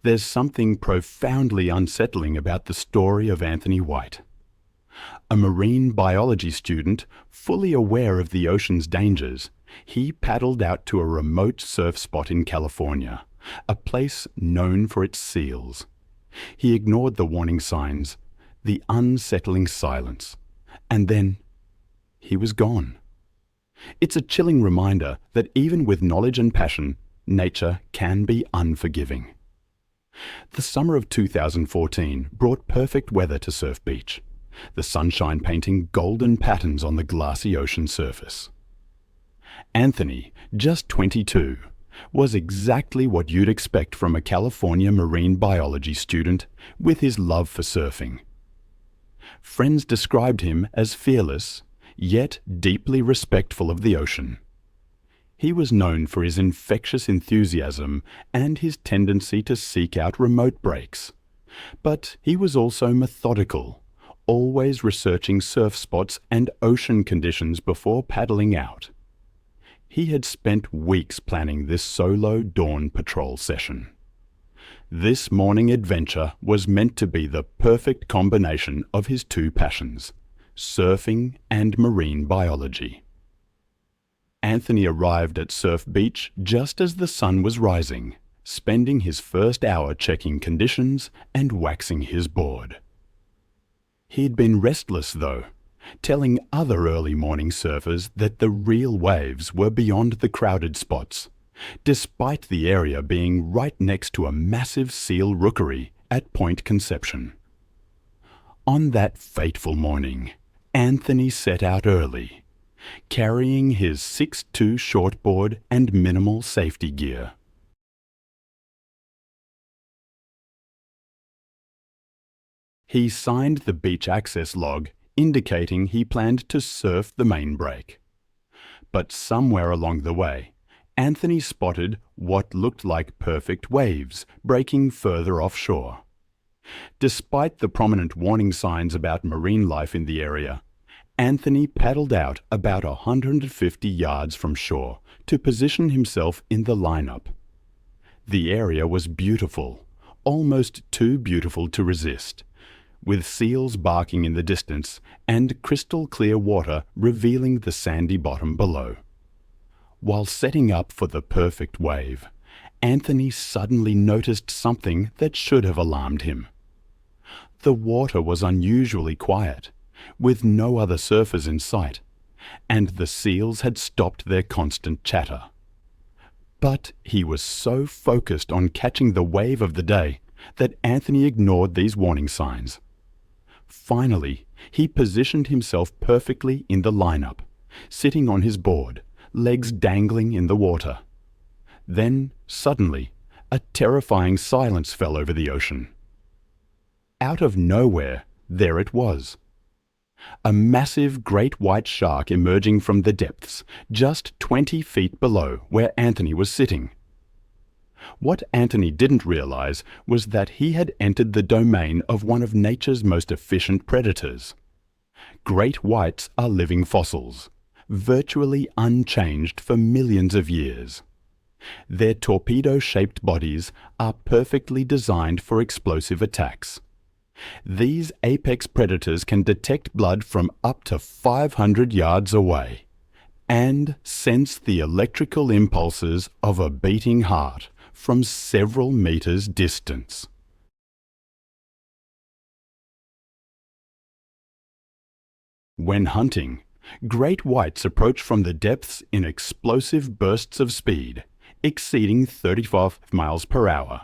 There's something profoundly unsettling about the story of Anthony White. A marine biology student, fully aware of the ocean's dangers, he paddled out to a remote surf spot in California, a place known for its seals. He ignored the warning signs, the unsettling silence, and then he was gone. It's a chilling reminder that even with knowledge and passion, nature can be unforgiving. The summer of 2014 brought perfect weather to Surf Beach, the sunshine painting golden patterns on the glassy ocean surface. Anthony, just 22, was exactly what you'd expect from a California marine biology student with his love for surfing. Friends described him as fearless, yet deeply respectful of the ocean. He was known for his infectious enthusiasm and his tendency to seek out remote breaks. But he was also methodical, always researching surf spots and ocean conditions before paddling out. He had spent weeks planning this solo dawn patrol session. This morning adventure was meant to be the perfect combination of his two passions, surfing and marine biology. Anthony arrived at Surf Beach just as the sun was rising, spending his first hour checking conditions and waxing his board. He'd been restless, though, telling other early morning surfers that the real waves were beyond the crowded spots, despite the area being right next to a massive seal rookery at Point Conception. On that fateful morning, Anthony set out early, carrying his 6'2" shortboard and minimal safety gear. He signed the beach access log indicating he planned to surf the main break. But somewhere along the way, Anthony spotted what looked like perfect waves breaking further offshore. Despite the prominent warning signs about marine life in the area, Anthony paddled out about 150 yards from shore to position himself in the lineup. The area was beautiful, almost too beautiful to resist, with seals barking in the distance and crystal clear water revealing the sandy bottom below. While setting up for the perfect wave, Anthony suddenly noticed something that should have alarmed him. The water was unusually quiet, with no other surfers in sight, and the seals had stopped their constant chatter. But he was so focused on catching the wave of the day that Anthony ignored these warning signs. Finally, he positioned himself perfectly in the lineup, sitting on his board, legs dangling in the water. Then, suddenly, a terrifying silence fell over the ocean. Out of nowhere, there it was. A massive great white shark emerging from the depths, just 20 feet below where Anthony was sitting. What Anthony didn't realize was that he had entered the domain of one of nature's most efficient predators. Great whites are living fossils, virtually unchanged for millions of years. Their torpedo-shaped bodies are perfectly designed for explosive attacks. These apex predators can detect blood from up to 500 yards away and sense the electrical impulses of a beating heart from several meters distance. When hunting, great whites approach from the depths in explosive bursts of speed, exceeding 35 miles per hour,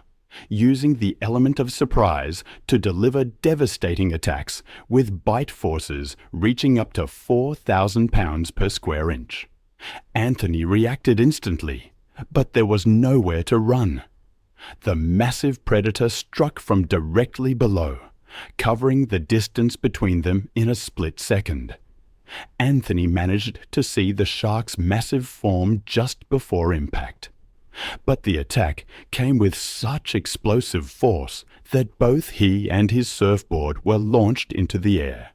using the element of surprise to deliver devastating attacks with bite forces reaching up to 4,000 pounds per square inch. Anthony reacted instantly, but there was nowhere to run. The massive predator struck from directly below, covering the distance between them in a split second. Anthony managed to see the shark's massive form just before impact. But the attack came with such explosive force that both he and his surfboard were launched into the air.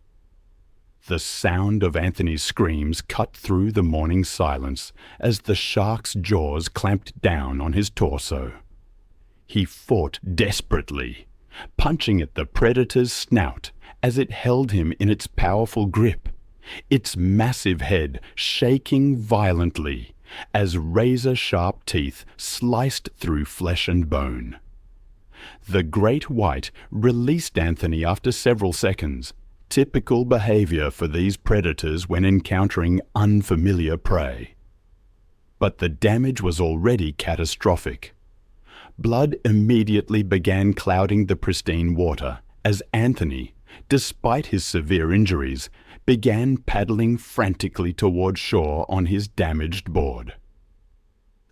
The sound of Anthony's screams cut through the morning silence as the shark's jaws clamped down on his torso. He fought desperately, punching at the predator's snout as it held him in its powerful grip, its massive head shaking violently as razor-sharp teeth sliced through flesh and bone. The great white released Anthony after several seconds, typical behavior for these predators when encountering unfamiliar prey. But the damage was already catastrophic. Blood immediately began clouding the pristine water as Anthony, despite his severe injuries, began paddling frantically toward shore on his damaged board.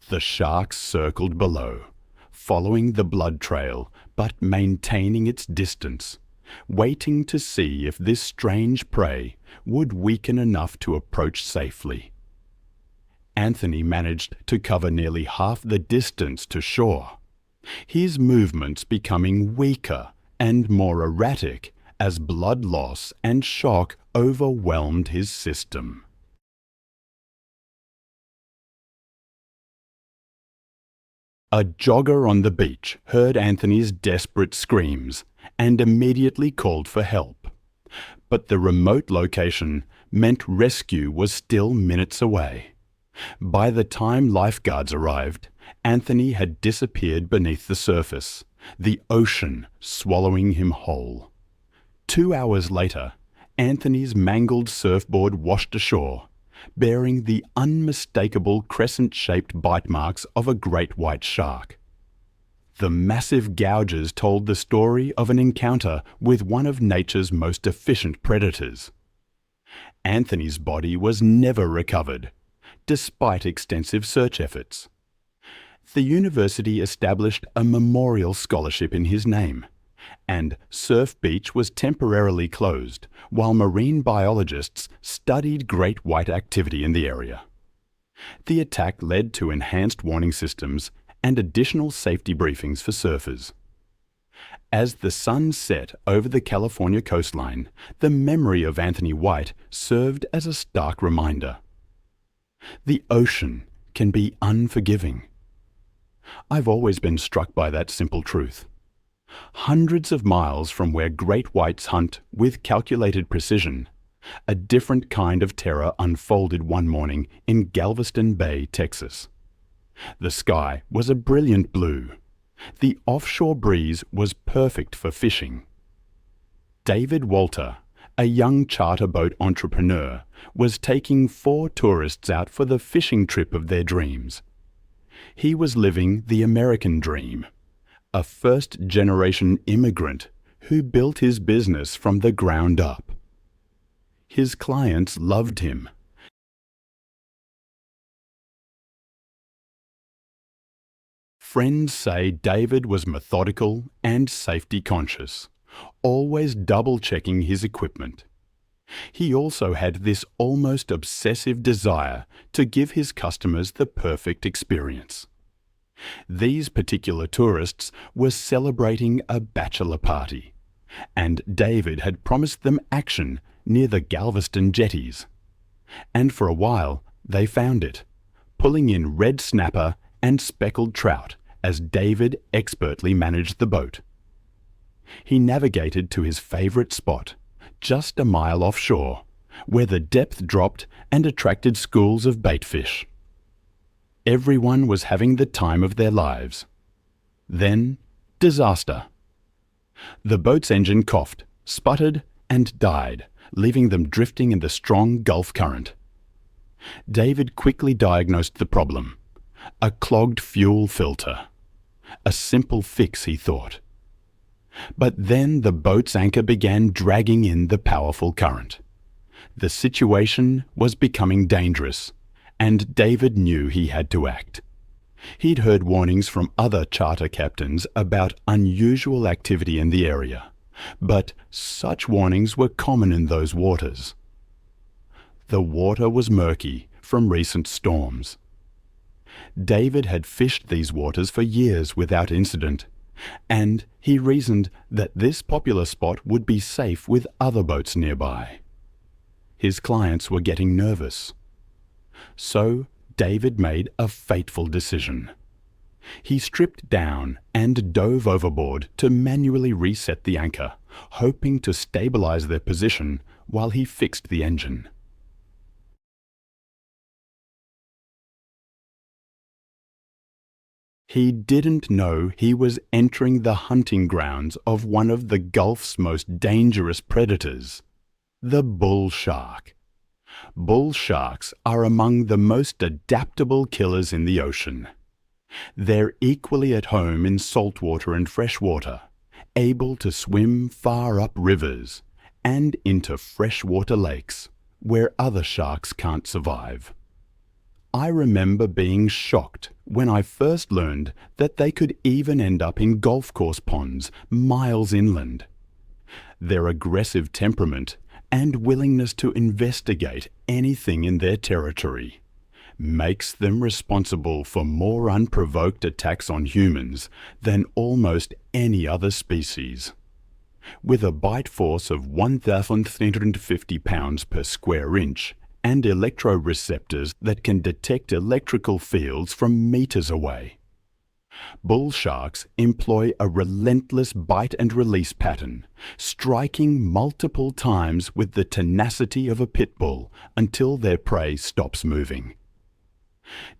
The shark circled below, following the blood trail but maintaining its distance, waiting to see if this strange prey would weaken enough to approach safely. Anthony managed to cover nearly half the distance to shore, his movements becoming weaker and more erratic as blood loss and shock overwhelmed his system. A jogger on the beach heard Anthony's desperate screams and immediately called for help. But the remote location meant rescue was still minutes away. By the time lifeguards arrived, Anthony had disappeared beneath the surface, the ocean swallowing him whole. 2 hours later, Anthony's mangled surfboard washed ashore, bearing the unmistakable crescent-shaped bite marks of a great white shark. The massive gouges told the story of an encounter with one of nature's most efficient predators. Anthony's body was never recovered, despite extensive search efforts. The university established a memorial scholarship in his name, and Surf Beach was temporarily closed while marine biologists studied great white activity in the area. The attack led to enhanced warning systems and additional safety briefings for surfers. As the sun set over the California coastline, the memory of Anthony White served as a stark reminder. The ocean can be unforgiving. I've always been struck by that simple truth. Hundreds of miles from where great whites hunt with calculated precision, a different kind of terror unfolded one morning in Galveston Bay, Texas. The sky was a brilliant blue. The offshore breeze was perfect for fishing. David Walter, a young charter boat entrepreneur, was taking 4 tourists out for the fishing trip of their dreams. He was living the American dream, a first-generation immigrant who built his business from the ground up. His clients loved him. Friends say David was methodical and safety-conscious, always double-checking his equipment. He also had this almost obsessive desire to give his customers the perfect experience. These particular tourists were celebrating a bachelor party, and David had promised them action near the Galveston jetties. And for a while they found it, pulling in red snapper and speckled trout as David expertly managed the boat. He navigated to his favorite spot, just a mile offshore, where the depth dropped and attracted schools of baitfish. Everyone was having the time of their lives. Then, disaster. The boat's engine coughed, sputtered, and died, leaving them drifting in the strong Gulf current. David quickly diagnosed the problem. A clogged fuel filter. A simple fix, he thought. But then the boat's anchor began dragging in the powerful current. The situation was becoming dangerous, and David knew he had to act. He'd heard warnings from other charter captains about unusual activity in the area, but such warnings were common in those waters. The water was murky from recent storms. David had fished these waters for years without incident, and he reasoned that this popular spot would be safe with other boats nearby. His clients were getting nervous. So David made a fateful decision. He stripped down and dove overboard to manually reset the anchor, hoping to stabilize their position while he fixed the engine. He didn't know he was entering the hunting grounds of one of the Gulf's most dangerous predators, the bull shark. Bull sharks are among the most adaptable killers in the ocean. They're equally at home in saltwater and freshwater, able to swim far up rivers and into freshwater lakes where other sharks can't survive. I remember being shocked when I first learned that they could even end up in golf course ponds miles inland. Their aggressive temperament and willingness to investigate anything in their territory makes them responsible for more unprovoked attacks on humans than almost any other species. With a bite force of 1,350 pounds per square inch and electroreceptors that can detect electrical fields from meters away, bull sharks employ a relentless bite and release pattern, striking multiple times with the tenacity of a pit bull until their prey stops moving.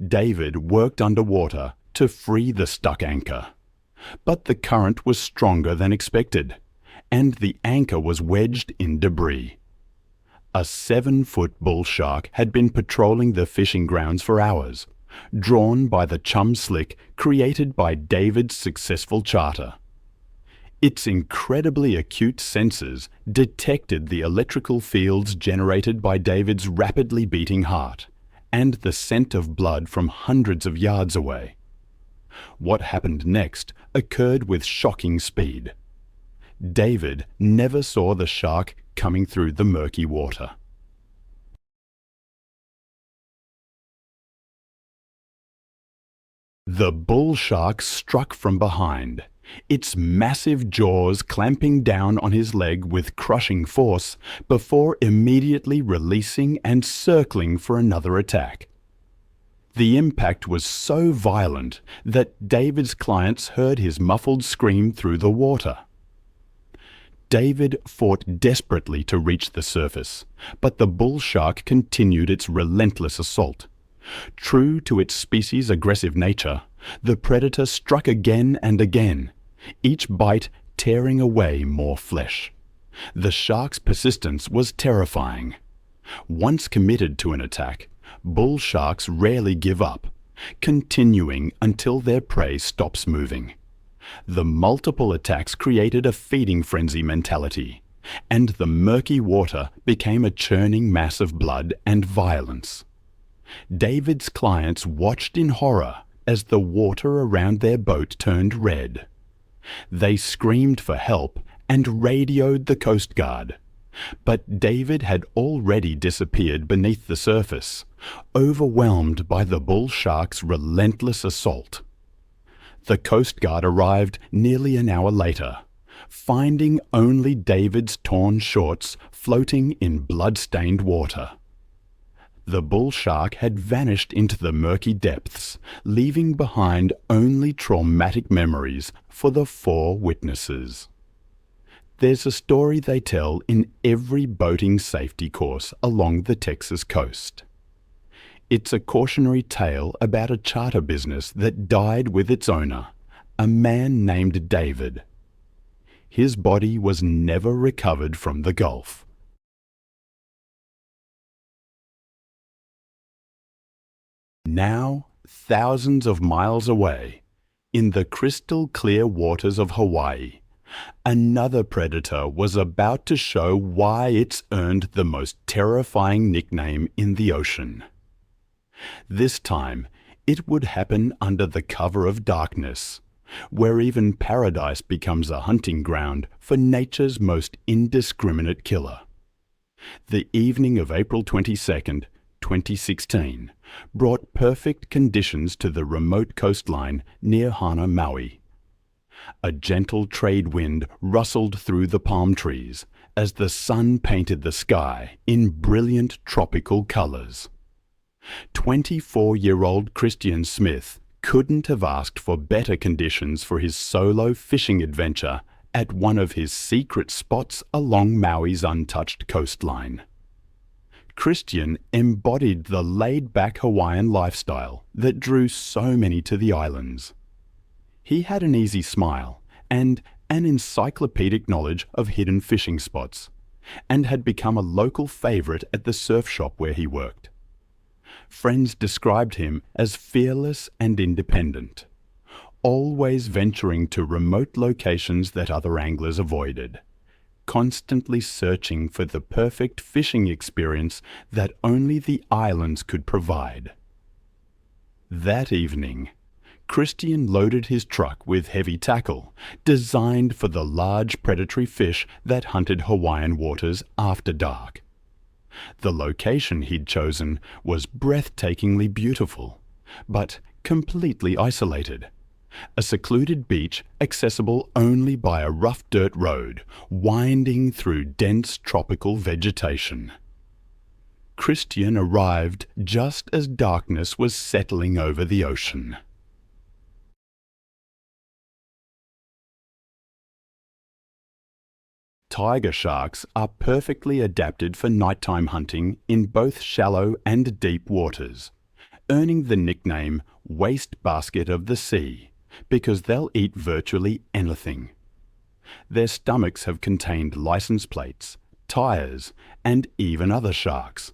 David worked underwater to free the stuck anchor, but the current was stronger than expected, and the anchor was wedged in debris. A 7-foot bull shark had been patrolling the fishing grounds for hours, drawn by the chum slick created by David's successful charter. Its incredibly acute sensors detected the electrical fields generated by David's rapidly beating heart and the scent of blood from hundreds of yards away. What happened next occurred with shocking speed. David never saw the shark coming through the murky water. The bull shark struck from behind, its massive jaws clamping down on his leg with crushing force before immediately releasing and circling for another attack. The impact was so violent that David's clients heard his muffled scream through the water. David fought desperately to reach the surface, but the bull shark continued its relentless assault. True to its species' aggressive nature, the predator struck again and again, each bite tearing away more flesh. The shark's persistence was terrifying. Once committed to an attack, bull sharks rarely give up, continuing until their prey stops moving. The multiple attacks created a feeding frenzy mentality, and the murky water became a churning mass of blood and violence. David's clients watched in horror as the water around their boat turned red. They screamed for help and radioed the Coast Guard, but David had already disappeared beneath the surface, overwhelmed by the bull shark's relentless assault. The Coast Guard arrived nearly an hour later, finding only David's torn shorts floating in blood-stained water. The bull shark had vanished into the murky depths, leaving behind only traumatic memories for the 4 witnesses. There's a story they tell in every boating safety course along the Texas coast. It's a cautionary tale about a charter business that died with its owner, a man named David. His body was never recovered from the Gulf. Now, thousands of miles away, in the crystal clear waters of Hawaii, another predator was about to show why it's earned the most terrifying nickname in the ocean. This time, it would happen under the cover of darkness, where even paradise becomes a hunting ground for nature's most indiscriminate killer. The evening of April 22nd, 2016, brought perfect conditions to the remote coastline near Hana, Maui. A gentle trade wind rustled through the palm trees as the sun painted the sky in brilliant tropical colors. 24-year-old Christian Smith couldn't have asked for better conditions for his solo fishing adventure at one of his secret spots along Maui's untouched coastline. Christian embodied the laid-back Hawaiian lifestyle that drew so many to the islands. He had an easy smile and an encyclopedic knowledge of hidden fishing spots, and had become a local favourite at the surf shop where he worked. Friends described him as fearless and independent, always venturing to remote locations that other anglers avoided, constantly searching for the perfect fishing experience that only the islands could provide. That evening, Christian loaded his truck with heavy tackle, designed for the large predatory fish that hunted Hawaiian waters after dark. The location he'd chosen was breathtakingly beautiful, but completely isolated. A secluded beach accessible only by a rough dirt road winding through dense tropical vegetation. Christian arrived just as darkness was settling over the ocean. Tiger sharks are perfectly adapted for nighttime hunting in both shallow and deep waters, earning the nickname wastebasket of the sea because they'll eat virtually anything. Their stomachs have contained license plates, tires, and even other sharks.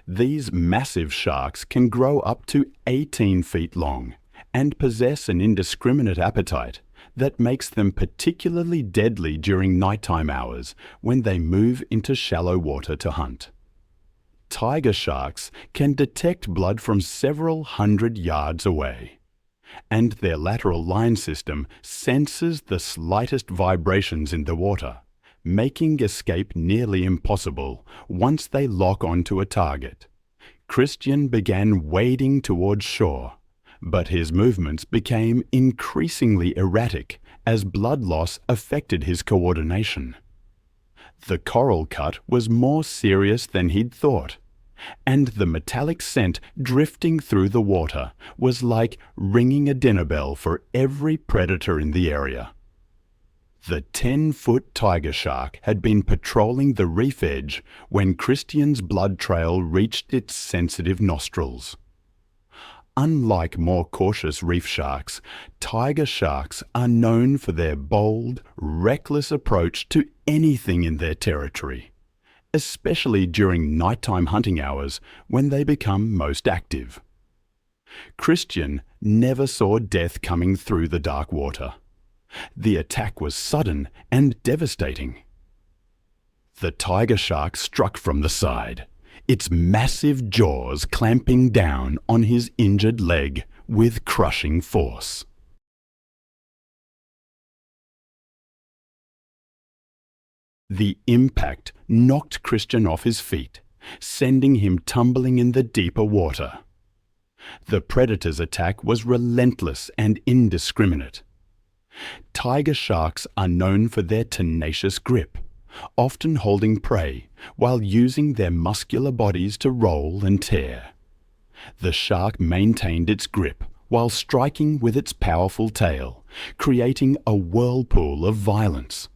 These massive sharks can grow up to 18 feet long and possess an indiscriminate appetite that makes them particularly deadly during nighttime hours when they move into shallow water to hunt. Tiger sharks can detect blood from several hundred yards away, and their lateral line system senses the slightest vibrations in the water, making escape nearly impossible once they lock onto a target. Christian began wading towards shore, but his movements became increasingly erratic as blood loss affected his coordination. The coral cut was more serious than he'd thought, and the metallic scent drifting through the water was like ringing a dinner bell for every predator in the area. The 10-foot tiger shark had been patrolling the reef edge when Christian's blood trail reached its sensitive nostrils. Unlike more cautious reef sharks, tiger sharks are known for their bold, reckless approach to anything in their territory, especially during nighttime hunting hours when they become most active. Christian never saw death coming through the dark water. The attack was sudden and devastating. The tiger shark struck from the side, its massive jaws clamping down on his injured leg with crushing force. The impact knocked Christian off his feet, sending him tumbling in the deeper water. The predator's attack was relentless and indiscriminate. Tiger sharks are known for their tenacious grip, often holding prey while using their muscular bodies to roll and tear. The shark maintained its grip while striking with its powerful tail, creating a whirlpool of violence.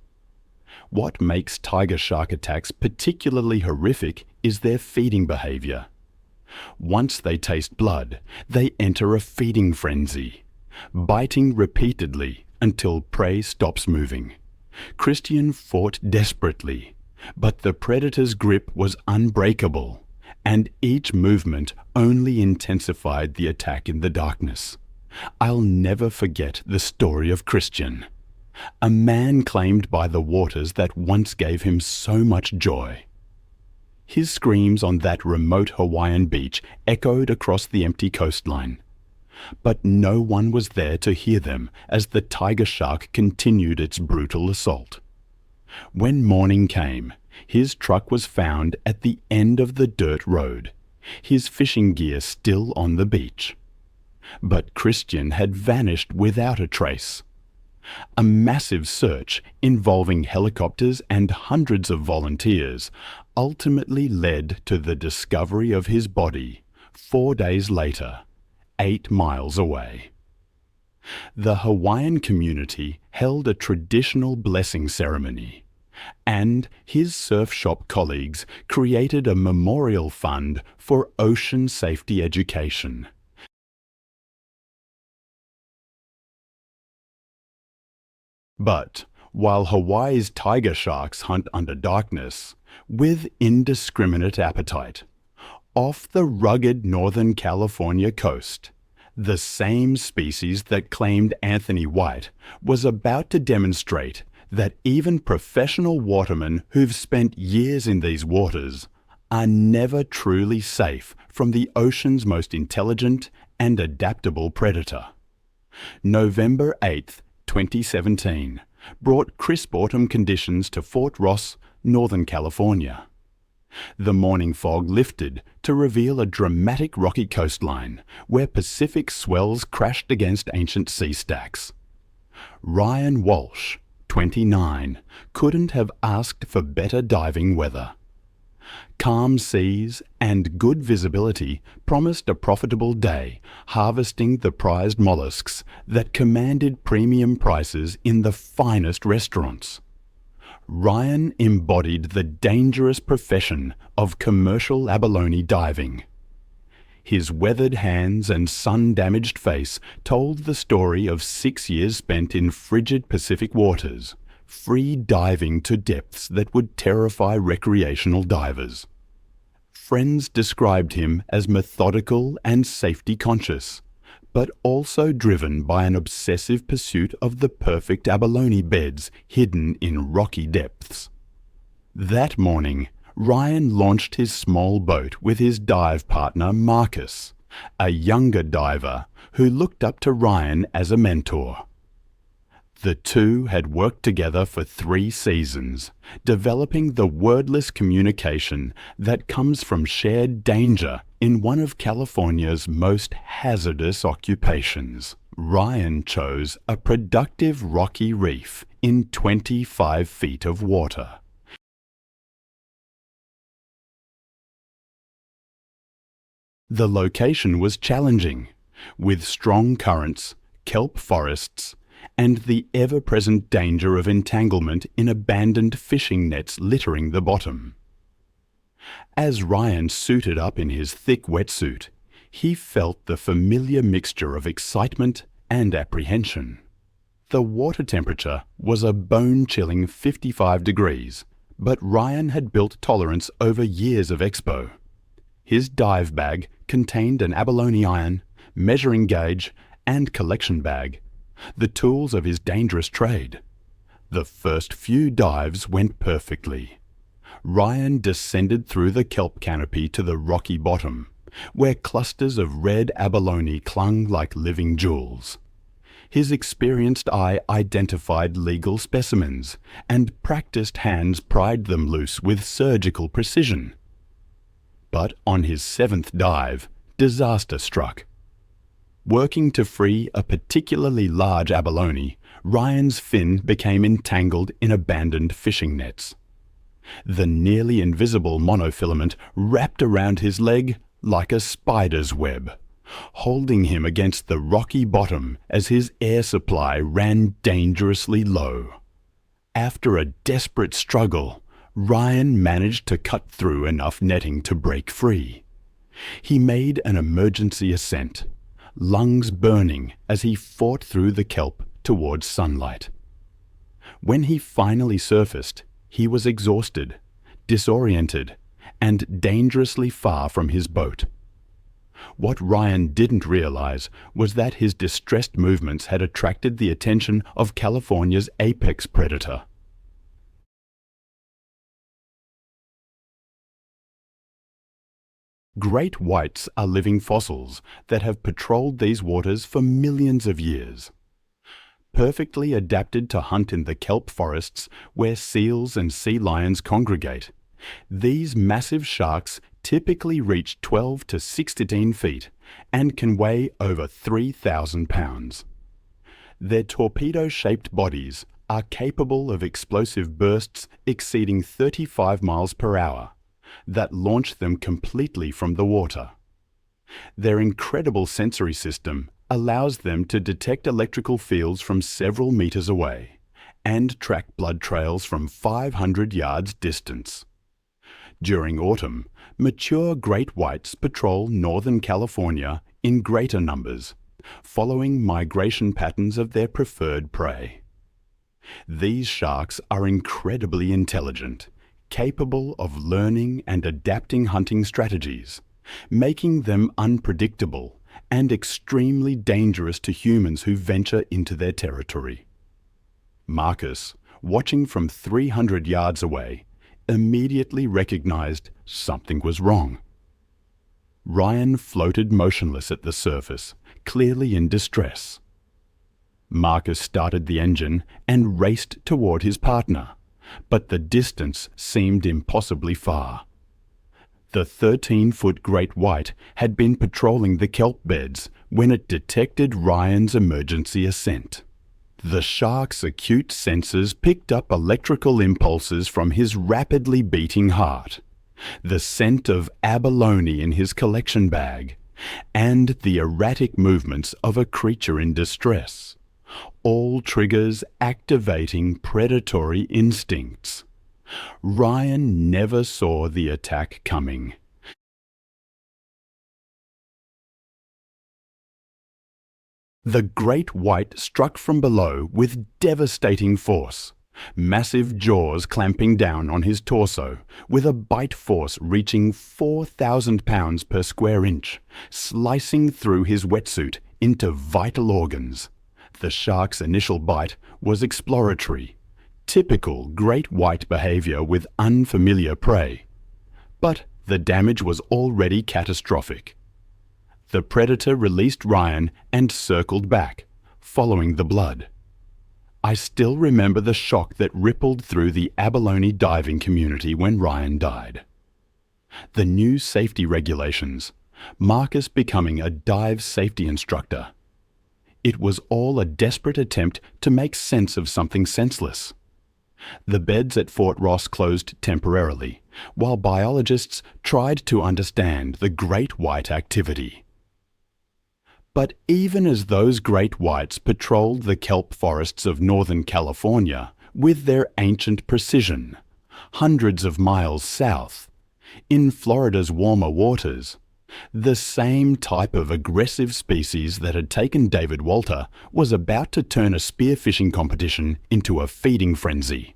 What makes tiger shark attacks particularly horrific is their feeding behavior. Once they taste blood, they enter a feeding frenzy, biting repeatedly until prey stops moving. Christian fought desperately, but the predator's grip was unbreakable, and each movement only intensified the attack in the darkness. I'll never forget the story of Christian, a man claimed by the waters that once gave him so much joy. His screams on that remote Hawaiian beach echoed across the empty coastline, but no one was there to hear them as the tiger shark continued its brutal assault. When morning came, his truck was found at the end of the dirt road, his fishing gear still on the beach. But Christian had vanished without a trace. A massive search involving helicopters and hundreds of volunteers ultimately led to the discovery of his body 4 days later 8 miles away. The Hawaiian community held a traditional blessing ceremony, and his surf shop colleagues created a memorial fund for ocean safety education. But while Hawaii's tiger sharks hunt under darkness, with indiscriminate appetite, off the rugged Northern California coast, the same species that claimed Anthony White was about to demonstrate that even professional watermen who've spent years in these waters are never truly safe from the ocean's most intelligent and adaptable predator. November 8th, 2017, brought crisp autumn conditions to Fort Ross, Northern California. The morning fog lifted to reveal a dramatic rocky coastline where Pacific swells crashed against ancient sea stacks. Ryan Walsh, 29, couldn't have asked for better diving weather. Calm seas and good visibility promised a profitable day harvesting the prized mollusks that commanded premium prices in the finest restaurants. Ryan embodied the dangerous profession of commercial abalone diving. His weathered hands and sun-damaged face told the story of 6 years spent in frigid Pacific waters, free diving to depths that would terrify recreational divers. Friends described him as methodical and safety-conscious, but also driven by an obsessive pursuit of the perfect abalone beds hidden in rocky depths. That morning, Ryan launched his small boat with his dive partner Marcus, a younger diver who looked up to Ryan as a mentor. The two had worked together for 3 seasons, developing the wordless communication that comes from shared danger in one of California's most hazardous occupations. Ryan chose a productive rocky reef in 25 feet of water. The location was challenging, with strong currents, kelp forests, and the ever-present danger of entanglement in abandoned fishing nets littering the bottom. As Ryan suited up in his thick wetsuit, he felt the familiar mixture of excitement and apprehension. The water temperature was a bone-chilling 55 degrees, but Ryan had built tolerance over years of expo. His dive bag contained an abalone iron, measuring gauge, and collection bag, the tools of his dangerous trade. The first few dives went perfectly. Ryan descended through the kelp canopy to the rocky bottom, where clusters of red abalone clung like living jewels. His experienced eye identified legal specimens, and practiced hands pried them loose with surgical precision. But on his 7th dive, disaster struck. Working to free a particularly large abalone, Ryan's fin became entangled in abandoned fishing nets. The nearly invisible monofilament wrapped around his leg like a spider's web, holding him against the rocky bottom as his air supply ran dangerously low. After a desperate struggle, Ryan managed to cut through enough netting to break free. He made an emergency ascent, lungs burning as he fought through the kelp towards sunlight. When he finally surfaced, he was exhausted, disoriented, and dangerously far from his boat. What Ryan didn't realize was that his distressed movements had attracted the attention of California's apex predator. Great whites are living fossils that have patrolled these waters for millions of years. Perfectly adapted to hunt in the kelp forests where seals and sea lions congregate, these massive sharks typically reach 12 to 16 feet and can weigh over 3,000 pounds. Their torpedo-shaped bodies are capable of explosive bursts exceeding 35 miles per hour that launch them completely from the water. Their incredible sensory system allows them to detect electrical fields from several meters away and track blood trails from 500 yards distance. During autumn, mature great whites patrol northern California in greater numbers, following migration patterns of their preferred prey. These sharks are incredibly intelligent, capable of learning and adapting hunting strategies, making them unpredictable and extremely dangerous to humans who venture into their territory. Marcus, watching from 300 yards away, immediately recognized something was wrong. Ryan floated motionless at the surface, clearly in distress. Marcus started the engine and raced toward his partner, but the distance seemed impossibly far. The 13-foot great white had been patrolling the kelp beds when it detected Ryan's emergency ascent. The shark's acute senses picked up electrical impulses from his rapidly beating heart, the scent of abalone in his collection bag, and the erratic movements of a creature in distress, all triggers activating predatory instincts. Ryan never saw the attack coming. The great white struck from below with devastating force, massive jaws clamping down on his torso, with a bite force reaching 4,000 pounds per square inch, slicing through his wetsuit into vital organs. The shark's initial bite was exploratory, typical great white behavior with unfamiliar prey. But the damage was already catastrophic. The predator released Ryan and circled back, following the blood. I still remember the shock that rippled through the abalone diving community when Ryan died. The new safety regulations, Marcus becoming a dive safety instructor. It was all a desperate attempt to make sense of something senseless. The beds at Fort Ross closed temporarily, while biologists tried to understand the great white activity. But even as those great whites patrolled the kelp forests of Northern California with their ancient precision, hundreds of miles south, in Florida's warmer waters, the same type of aggressive species that had taken David Walter was about to turn a spearfishing competition into a feeding frenzy.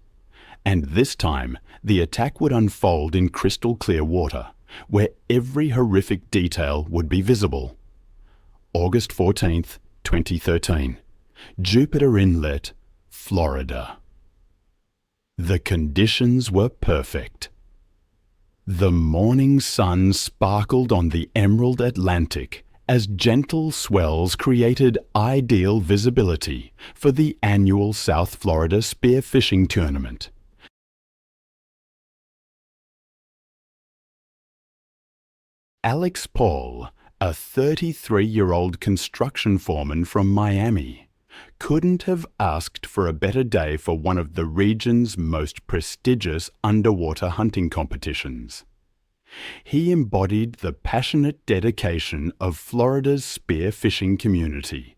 And this time, the attack would unfold in crystal clear water, where every horrific detail would be visible. August 14th, 2013. Jupiter Inlet, Florida. The conditions were perfect. The morning sun sparkled on the emerald Atlantic as gentle swells created ideal visibility for the annual South Florida spearfishing tournament. Alex Paul, a 33-year-old construction foreman from Miami, couldn't have asked for a better day for one of the region's most prestigious underwater hunting competitions. He embodied the passionate dedication of Florida's spearfishing community,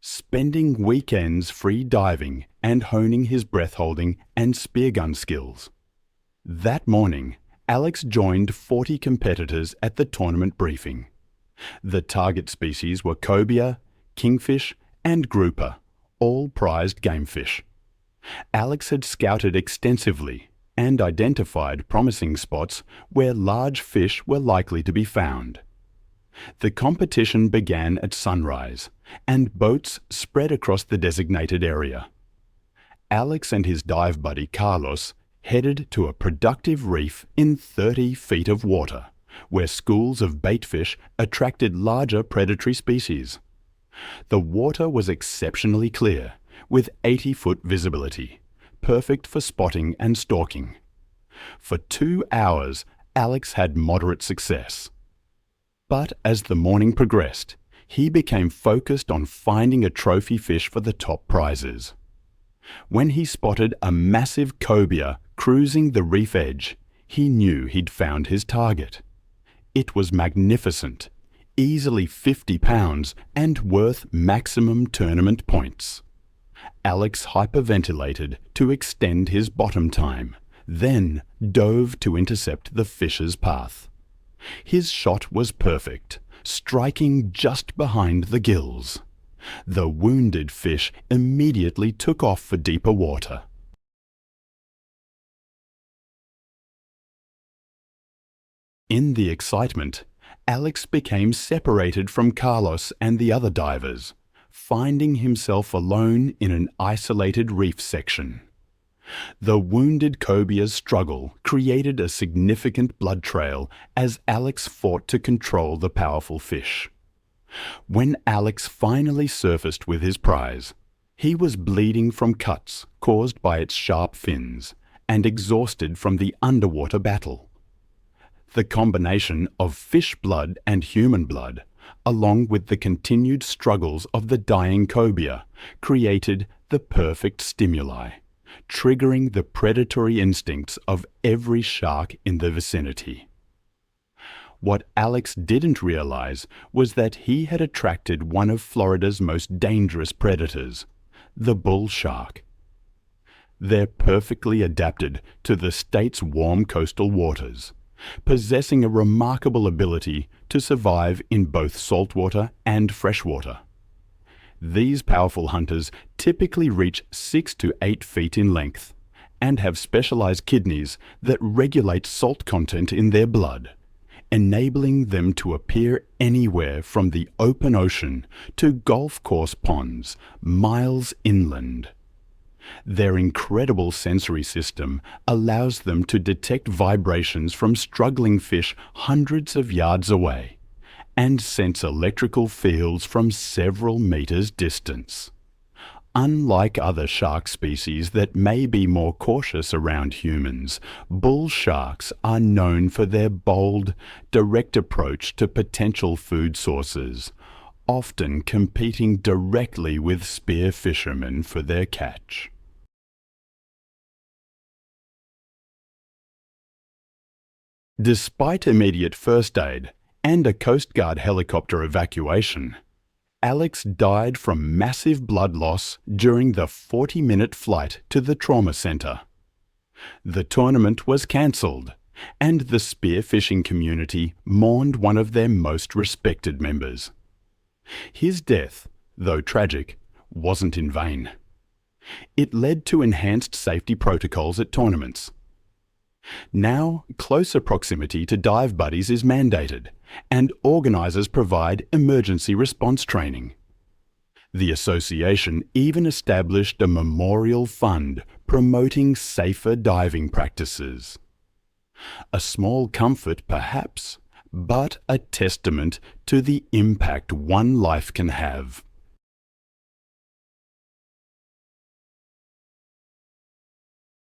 spending weekends free diving and honing his breath-holding and speargun skills. That morning, Alex joined 40 competitors at the tournament briefing. The target species were cobia, kingfish, and grouper, all prized game fish. Alex had scouted extensively and identified promising spots where large fish were likely to be found. The competition began at sunrise, and boats spread across the designated area. Alex and his dive buddy Carlos headed to a productive reef in 30 feet of water, where schools of baitfish attracted larger predatory species. The water was exceptionally clear, with 80-foot visibility, perfect for spotting and stalking. For 2 hours, Alex had moderate success. But as the morning progressed, he became focused on finding a trophy fish for the top prizes. When he spotted a massive cobia cruising the reef edge, he knew he'd found his target. It was magnificent, easily 50 pounds and worth maximum tournament points. Alex hyperventilated to extend his bottom time, then dove to intercept the fish's path. His shot was perfect, striking just behind the gills. The wounded fish immediately took off for deeper water. In the excitement, Alex became separated from Carlos and the other divers, finding himself alone in an isolated reef section. The wounded cobia's struggle created a significant blood trail as Alex fought to control the powerful fish. When Alex finally surfaced with his prize, he was bleeding from cuts caused by its sharp fins and exhausted from the underwater battle. The combination of fish blood and human blood, along with the continued struggles of the dying cobia, created the perfect stimuli, triggering the predatory instincts of every shark in the vicinity. What Alex didn't realize was that he had attracted one of Florida's most dangerous predators, the bull shark. They're perfectly adapted to the state's warm coastal waters, possessing a remarkable ability to survive in both saltwater and freshwater. These powerful hunters typically reach 6 to 8 feet in length and have specialized kidneys that regulate salt content in their blood, enabling them to appear anywhere from the open ocean to golf course ponds miles inland. Their incredible sensory system allows them to detect vibrations from struggling fish hundreds of yards away and sense electrical fields from several meters distance. Unlike other shark species that may be more cautious around humans, bull sharks are known for their bold, direct approach to potential food sources, often competing directly with spear fishermen for their catch. Despite immediate first aid and a Coast Guard helicopter evacuation, Alex died from massive blood loss during the 40-minute flight to the trauma center. The tournament was cancelled, and the spearfishing community mourned one of their most respected members. His death, though tragic, wasn't in vain. It led to enhanced safety protocols at tournaments. Now, closer proximity to dive buddies is mandated, and organisers provide emergency response training. The association even established a memorial fund promoting safer diving practices. A small comfort, perhaps, but a testament to the impact one life can have.